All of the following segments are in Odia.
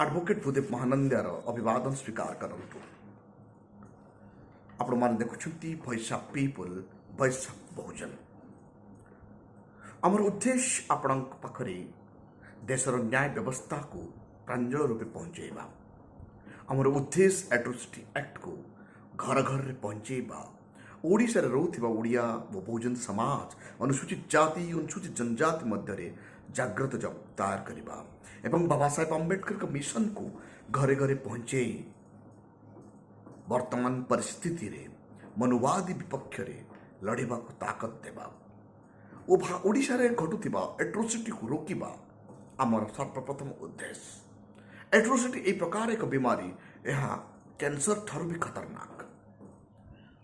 ଆଡଭୋକେଟ୍ ଭୂଦେବ ମହାନନ୍ଦାର ଅଭିବାଦନ ସ୍ୱୀକାର କରନ୍ତୁ। ଆପଣମାନେ ଦେଖୁଛନ୍ତି voice of people, voice of Bahujan. ଆମର ଉଦ୍ଦେଶ୍ୟ ଆପଣଙ୍କ ପାଖରେ ଦେଶର ନ୍ୟାୟ ବ୍ୟବସ୍ଥାକୁ ପ୍ରାଞ୍ଜଳ ରୂପେ ପହଞ୍ଚାଇବା। ଆମର ଉଦ୍ଦେଶ୍ୟ ଆଟ୍ରୋସିଟି ଆକ୍ଟକୁ ଘର ଘରରେ ପହଞ୍ଚାଇବା। ଓଡ଼ିଶାରେ ରହୁଥିବା ଓଡ଼ିଆ ଓ ବହୁଜନ ସମାଜ, ଅନୁସୂଚିତ ଜାତି, ଅନୁସୂଚିତ ଜନଜାତି ମଧ୍ୟରେ ଜାଗ୍ରତ ଦାୟର କରିବା ଏବଂ ବାବା ସାହେବ ଆମ୍ବେଦକରଙ୍କ ମିଶନକୁ ଘରେ ଘରେ ପହଞ୍ଚାଇ ବର୍ତ୍ତମାନ ପରିସ୍ଥିତିରେ ମନୁବାଦୀ ବିପକ୍ଷରେ ଲଢ଼ିବାକୁ ତାକତ ଦେବା ଓ ଓଡ଼ିଶାରେ ଘଟୁଥିବା ଆଟ୍ରୋସିଟିକୁ ରୋକିବା ଆମର ସର୍ବପ୍ରଥମ ଉଦ୍ଦେଶ୍ୟ। ଆଟ୍ରୋସିଟି ଏହି ପ୍ରକାର ଏକ ବିମାରୀ, ଏହା କ୍ୟାନ୍ସର ଠାରୁ ବି ଖତରନାକ।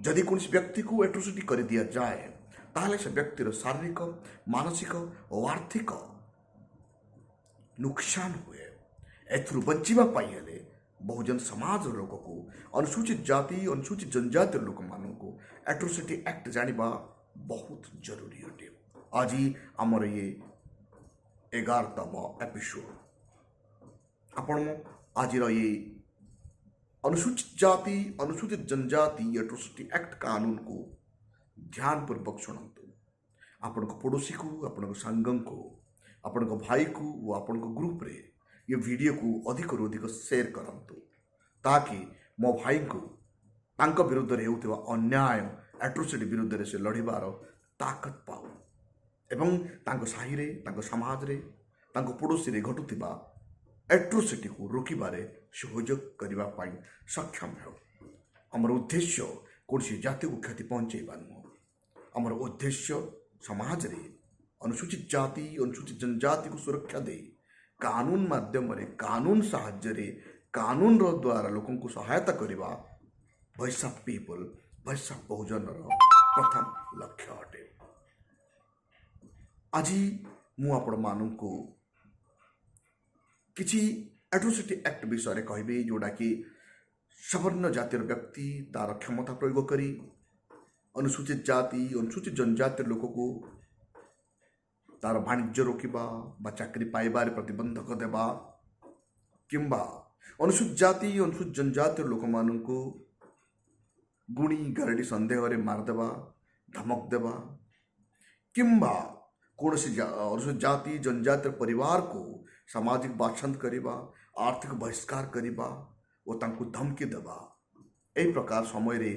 ଯଦି କୌଣସି ବ୍ୟକ୍ତିକୁ ଆଟ୍ରୋସିଟି କରିଦିଆଯାଏ ତାହେଲେ ସେ ବ୍ୟକ୍ତିର ଶାରୀରିକ, ମାନସିକ ଓ ଆର୍ଥିକ ନୁକସାନ ହୁଏ। ଏଥିରୁ ବଞ୍ଚିବା ପାଇଁ ହେଲେ ବହୁଜନ ସମାଜର ଲୋକକୁ, ଅନୁସୂଚିତ ଜାତି, ଅନୁସୂଚିତ ଜନଜାତିର ଲୋକମାନଙ୍କୁ ଆଟ୍ରୋସିଟି ଆକ୍ଟ ଜାଣିବା ବହୁତ ଜରୁରୀ ଅଟେ। ଆଜି ଆମର ଇଏ 11ତମ ଏପିସୋଡ। ଆପଣ ଆଜିର ଇଏ ଅନୁସୂଚିତ ଜାତି, ଅନୁସୂଚିତ ଜନଜାତି ଆଟ୍ରୋସିଟି ଆକ୍ଟ କାନୁନକୁ ଧ୍ୟାନପୂର୍ବକ ଶୁଣନ୍ତୁ। ଆପଣଙ୍କ ପଡ଼ୋଶୀକୁ, ଆପଣଙ୍କ ସାଙ୍ଗଙ୍କୁ, ଆପଣଙ୍କ ଭାଇକୁ ଓ ଆପଣଙ୍କ ଗ୍ରୁପରେ ଏ ଭିଡ଼ିଓକୁ ଅଧିକରୁ ଅଧିକ ସେୟାର କରନ୍ତୁ, ତାକି ମୋ ଭାଇଙ୍କୁ ତାଙ୍କ ବିରୁଦ୍ଧରେ ହେଉଥିବା ଅନ୍ୟାୟ ଆଟ୍ରୋସିଟି ବିରୁଦ୍ଧରେ ସେ ଲଢ଼ିବାର ତାକତ ପାଉ ଏବଂ ତାଙ୍କ ସାହିରେ, ତାଙ୍କ ସମାଜରେ, ତାଙ୍କ ପଡ଼ୋଶୀରେ ଘଟୁଥିବା ଆଟ୍ରୋସିଟିକୁ ରୋକିବାରେ ସହଯୋଗ କରିବା ପାଇଁ ସକ୍ଷମ ହେଉ। ଆମର ଉଦ୍ଦେଶ୍ୟ କୌଣସି ଜାତିକୁ କ୍ଷତି ପହଞ୍ଚାଇବା ନୁହଁ। ଆମର ଉଦ୍ଦେଶ୍ୟ ସମାଜରେ ଅନୁସୂଚିତ ଜାତି, ଅନୁସୂଚିତ ଜନଜାତିକୁ ସୁରକ୍ଷା ଦେଇ କାନୁନ ମାଧ୍ୟମରେ, କାନୁନ ସାହାଯ୍ୟରେ, କାନୁନର ଦ୍ୱାରା ଲୋକଙ୍କୁ ସହାୟତା କରିବା voice of people, voice of ବହୁଜନର ପ୍ରଥମ ଲକ୍ଷ୍ୟ ଅଟେ। ଆଜି ମୁଁ ଆପଣମାନଙ୍କୁ କିଛି ଆଟ୍ରୋସିଟି ଆକ୍ଟ ବିଷୟରେ କହିବି, ଯେଉଁଟାକି ସବର୍ଣ୍ଣ ଜାତିର ବ୍ୟକ୍ତି ତାର କ୍ଷମତା ପ୍ରୟୋଗ କରି ଅନୁସୂଚିତ ଜାତି, ଅନୁସୂଚିତ ଜନଜାତିର ଲୋକକୁ ତାର ବାଣିଜ୍ୟ ରୋକିବା ବା ଚାକିରି ପାଇବାରେ ପ୍ରତିବନ୍ଧକ ଦେବା, କିମ୍ବା ଅନୁସୂଚିତ ଜାତି, ଅନୁସୂଚିତ ଜନଜାତିର ଲୋକମାନଙ୍କୁ ଗୁଣି ଗାରେଡ଼ି ସନ୍ଦେହରେ ମାରିଦେବା, ଧମକ ଦେବା, କିମ୍ବା କୌଣସି ଅନୁସୂଚିତ ଜାତି, ଜନଜାତିର ପରିବାରକୁ ସାମାଜିକ ବାଛନ୍ଦ କରିବା, ଆର୍ଥିକ ବହିଷ୍କାର କରିବା ଓ ତାଙ୍କୁ ଧମକି ଦେବା। ଏହି ପ୍ରକାର ସମୟରେ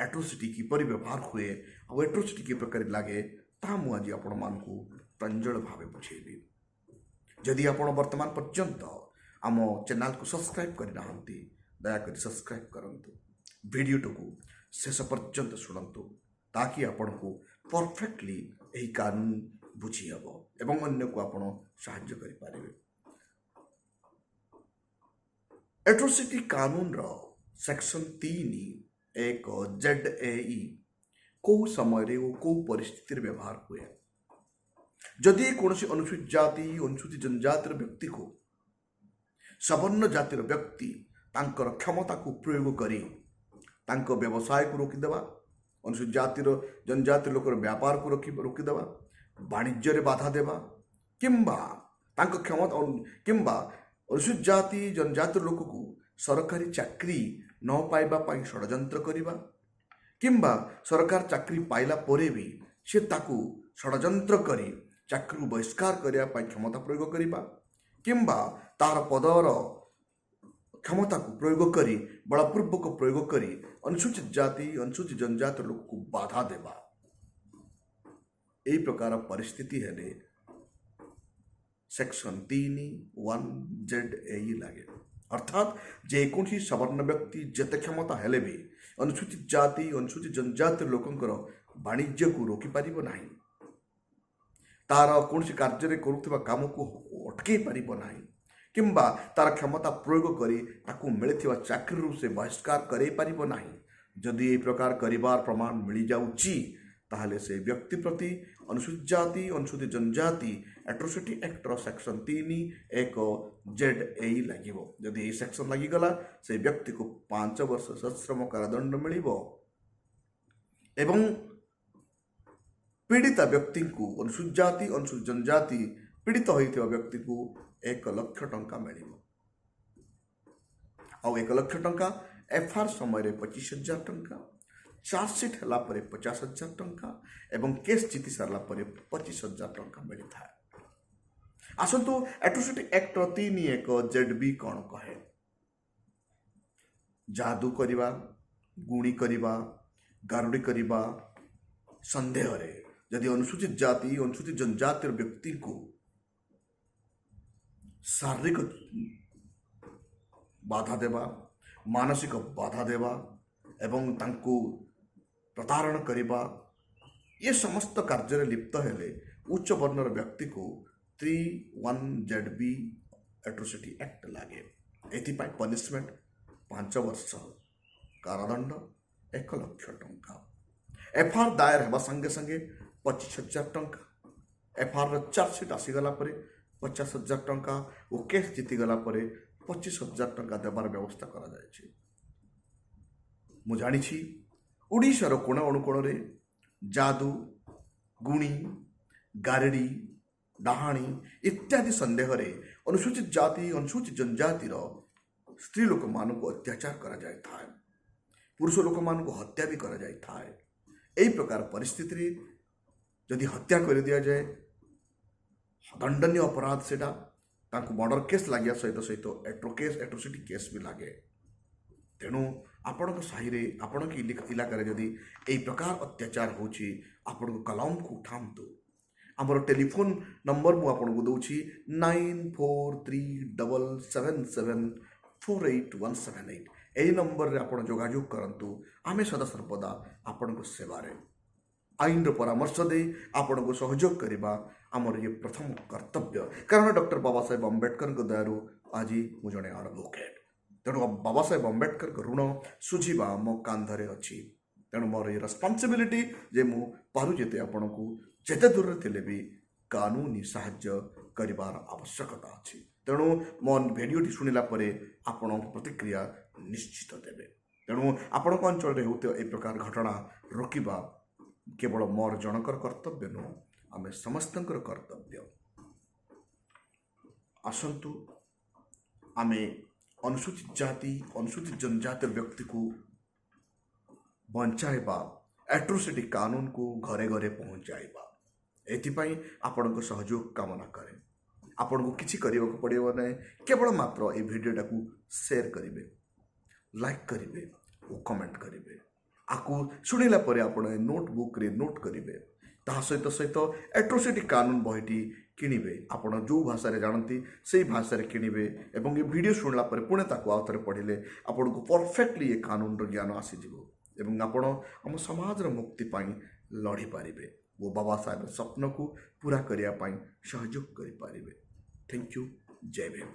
ଆଟ୍ରୋସିଟି କିପରି ବ୍ୟବହାର ହୁଏ ଆଉ ଆଟ୍ରୋସିଟି କି ପ୍ରକାର ଲାଗେ, ତାହା ମୁଁ ଆଜି ଆପଣମାନଙ୍କୁ ପ୍ରାଞ୍ଜଳ ଭାବେ ବୁଝେଇବି। ଯଦି ଆପଣ ବର୍ତ୍ତମାନ ପର୍ଯ୍ୟନ୍ତ ଆମ ଚ୍ୟାନେଲକୁ ସବସ୍କ୍ରାଇବ୍ କରିନାହାନ୍ତି, ଦୟାକରି ସବସ୍କ୍ରାଇବ୍ କରନ୍ତୁ। ଭିଡ଼ିଓଟିକୁ ଶେଷ ପର୍ଯ୍ୟନ୍ତ ଶୁଣନ୍ତୁ, ତାକି ଆପଣଙ୍କୁ ପରଫେକ୍ଟଲି ଏହି କାନୁନ ବୁଝି ହେବ ଏବଂ ଅନ୍ୟକୁ ଆପଣ ସାହାଯ୍ୟ କରିପାରିବେ। ଆଟ୍ରୋସିଟି କାନୁନର ସେକ୍ସନ 3(1)(ZAE କେଉଁ ସମୟରେ ଓ କେଉଁ ପରିସ୍ଥିତିରେ ବ୍ୟବହାର ହୁଏ? ଯଦି କୌଣସି ଅନୁସୂଚିତ ଜାତି, ଅନୁସୂଚିତ ଜନଜାତିର ବ୍ୟକ୍ତିକୁ ସବର୍ଣ୍ଣ ଜାତିର ବ୍ୟକ୍ତି ତାଙ୍କର କ୍ଷମତାକୁ ପ୍ରୟୋଗ କରି ତାଙ୍କ ବ୍ୟବସାୟକୁ ରୋକିଦେବା, ଅନୁସୂଚିତ ଜାତିର ଜନଜାତିର ଲୋକର ବ୍ୟାପାରକୁ ରୋକିଦେବା, ବାଣିଜ୍ୟରେ ବାଧା ଦେବା, କିମ୍ବା ତାଙ୍କ କ୍ଷମତା କିମ୍ବା ଅନୁସୂଚିତ ଜାତି, ଜନଜାତିର ଲୋକକୁ ସରକାରୀ ଚାକିରି ନ ପାଇବା ପାଇଁ ଷଡ଼ଯନ୍ତ୍ର କରିବା, କିମ୍ବା ସରକାର ଚାକିରି ପାଇଲା ପରେ ବି ସେ ତାକୁ ଷଡ଼ଯନ୍ତ୍ର କରି ଚାକିରିରୁ ବହିଷ୍କାର କରିବା ପାଇଁ କ୍ଷମତା ପ୍ରୟୋଗ କରିବା, କିମ୍ବା ତାହାର ପଦର କ୍ଷମତାକୁ ପ୍ରୟୋଗ କରି, ବଳପୂର୍ବକ ପ୍ରୟୋଗ କରି ଅନୁସୂଚିତ ଜାତି, ଅନୁସୂଚିତ ଜନଜାତିର ଲୋକକୁ ବାଧା ଦେବା। ଏହି ପ୍ରକାର ପରିସ୍ଥିତି ହେଲେ ସେକ୍ସନ 3(1)(ZAE ଲାଗେ। ଅର୍ଥାତ୍ ଯେକୌଣସି ସବର୍ଣ୍ଣ ବ୍ୟକ୍ତି ଯେତେ କ୍ଷମତା ହେଲେ ବି ଅନୁସୂଚିତ ଜାତି, ଅନୁସୂଚିତ ଜନଜାତିର ଲୋକଙ୍କର ବାଣିଜ୍ୟକୁ ରୋକିପାରିବ ନାହିଁ, ତାର କୌଣସି କାର୍ଯ୍ୟରେ କରୁଥିବା କାମକୁ ଅଟକେଇ ପାରିବ ନାହିଁ, କିମ୍ବା ତାର କ୍ଷମତା ପ୍ରୟୋଗ କରି ତାକୁ ମିଳିଥିବା ଚାକିରିରୁ ସେ ବହିଷ୍କାର କରାଇ ପାରିବ ନାହିଁ। ଯଦି ଏହି ପ୍ରକାର କରିବାର ପ୍ରମାଣ ମିଳିଯାଉଛି ତାହେଲେ ସେ ବ୍ୟକ୍ତି ପ୍ରତି ଅନୁସୂଚିତ ଜାତି, ଅନୁସୂଚିତ ଜନଜାତି ଆଟ୍ରୋସିଟି ଆକ୍ଟର ସେକ୍ସନ 3(1)(ZAE ଲାଗିବ। ଯଦି ଏହି ସେକ୍ସନ ଲାଗିଗଲା, ସେ ବ୍ୟକ୍ତିକୁ 5 ବର୍ଷ ସଶ୍ରମ କାରାଦଣ୍ଡ ମିଳିବ ଏବଂ ପୀଡ଼ିତା ବ୍ୟକ୍ତିଙ୍କୁ, ଅନୁସୂଚିତ ଜାତି, ଅନୁସୂଚିତ ଜନଜାତି ପୀଡ଼ିତ ହୋଇଥିବା ବ୍ୟକ୍ତିକୁ 1 ଲକ୍ଷ ଟଙ୍କା ମିଳିବ। आउ 1 लाख टंका एफआर समय 25,000 टंका चार्जसीट है 50,000 टंका एवं केस जीति सारा 25,000 टंका मिलता है। आसतु एट्रोसिटी एक्ट 3(1) ZB कौन कहे? जादू करवा, गुणी करवा, गारुड़ी करवा संदेह रे यदि अनुसूचित जाति अनुसूचित जनजाति व्यक्ति को शारीरिक बाधा देवा, मानसिक बाधा देवा एवं तांको प्रतारण करवा, ये समस्त कार्य लिप्त हेले उच्च वर्णर व्यक्ति को 3(1) ZB एट्रोसिटी एक्ट लगे। एथिपाई पनिशमेंट 5 वर्ष कारादंड 1 लाख टंका। एफआर दायर हेबा संगे संगे 25,000 टंका, एफआर चार्जसीट आसीगला 50,000 टंका और केस जीतीगला 25,000 टंका देवार व्यवस्था करा जायछि। मु जानिछि ओडिशार कोण अनुकोण रे जादू, गुणी, गारेडी, डाहाणी इत्यादि संदेह रे अनुसूचित जाति अनुसूचित जनजातिर स्त्री लोक मान को अत्याचार करा जाय थाए, पुरुष लोक मान को हत्या भी करा जाय थाए। एई प्रकार परिस्थिति रे यदि हत्या कर दिया जाए दंडनीय अपराध सेटा तांको मर्डर केस लगे सहित सहित एट्रोसिटी केस भी लगे। तेणु आपण साहि आपण इलाकार जदि यही प्रकार अत्याचार होची आपण कलम को उठातु। आमर टेलीफोन नंबर मु आपको दूची 94377748 यही नंबर रे आपण जोगाजोग करंतु। आमे सदा सर्वदा आपण सेवारे आईन परामर्श दे आपण को सहयोग करवा आमर ये प्रथम कर्तव्य। कारण डॉक्टर बाबा साहेब अम्बेडकर दयारू आज मु जड़े एडवोकेट। तेणु बाबा साहेब अम्बेडकर ऋण सुझा मो कांधरे अच्छी। तेणु मोर ये रेस्पॉन्सिबिलिटी जे मु पारुजेते आपण को जेते दूर थे भी कानूनी साहाय्य करिवार आवश्यकता अच्छी। तेणु मो भिडियोटी शुणिला परे आपण प्रतिक्रिया निश्चित देवे। तेणु आपण अंचल में होते ए प्रकार घटना रोकवा केवल मोर जनकर कर्तव्य नुह, आम समस्त कर्तव्य। आसतु आम अनुसूचित जाति अनुसूचित जनजाति व्यक्ति को बंचाइबा, एट्रोसिटी कानून को घरे घरे पहुंचाइबा। एथिपाई आपण को सहयोग कामना करे। आपण को किछि करियो पड़िबो नै, केवल मात्र ए भिडियोटा को शेयर करिवे, लाइक करिवे और कमेंट करिवे। आकु शुणिला परे आपण नोटबुक रे नोट करिवे। ता सहित सहित एट्रोसिटी कानून बहीटी किनिबे। आपण जो भाषा रे जानती से भाषा रे किनिबे एवं ये वीडियो शुणला परे पुणे ताको आउथरे पढ़िले आपण को परफेक्टली ये कानून रो ज्ञान आसी जिवो एवं आपण हम समाज रो मुक्ति पाई लड़ी पारिबे। वो बाबा साहेब स्वप्न को पूरा करिया पाई सहयोग करि पारिबे। Thank you. जय भीम।